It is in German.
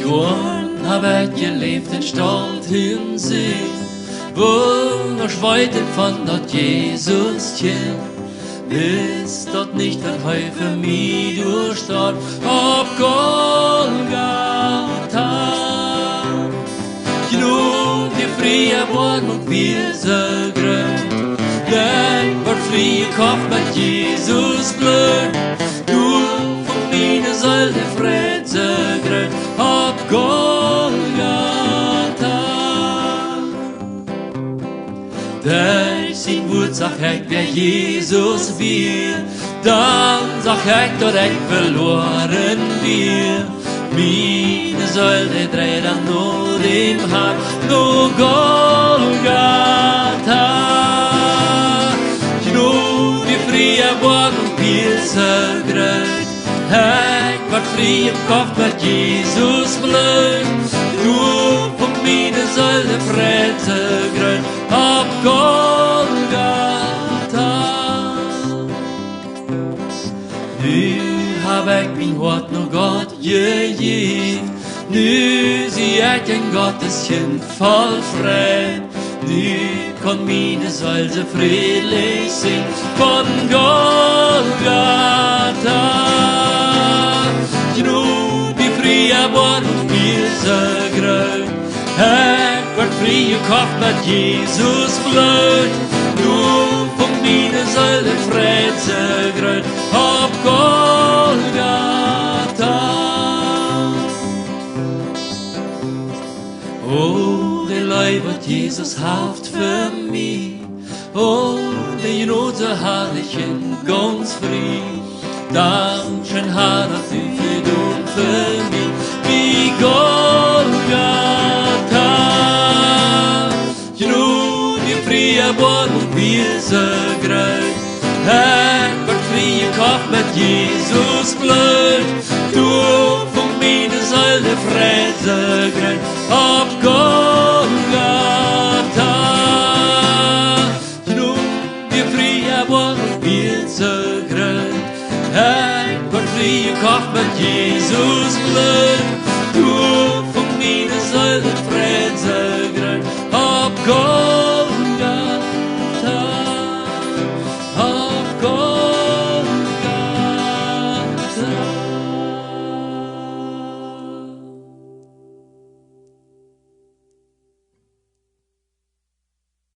Johan hab ik geleefd in stoltheden zee, wundersch weit von dat Jesus tjen. Ist dort nicht ein Heu für mich durchstarb, auf Golgatha. Genug die frie worden und wir so grün, denn wird frie Kopf mit Jesus Blut. Du von meine Seele Fred so grün, auf Golgatha. Der sein Wort sag ich, wer Jesus wir, dann sag ich, dass ich verloren wir. Meine Säule dreht an nur dem Haar, nur Golgatha. Genug die frie Wort und wir so grün, ich ward frie im Kopf mit Jesus Blut. Nur von meine Säule Fred so grün, auf Golgatha. Nu hab ich mein Wort nur Gott gegeben, nu sieh ich ein Gotteskind voll Fried. Nu kann meine Seele so friedlich singen von Golgatha. Genug die frie Wort und mir so grün, ich ward frie Kopf mit Jesus Blut. Nur von meine Seele Fred so grün, auf Golgatha. Oh, der Leib hat Jesus haft für mich, oh, den rote Herrlichen ganz frei. Dankeschön, Herr, dass du für du und für mich, wie Golgatha. Genug die frie Born und wir so grün, ich ward frie Kopf mit Jesus Blut. Du von meine Seele Fred so grün, auf Golgatha. Genug die frie Born und wir so grün, ich ward frie Kopf mit Jesus Blut. Du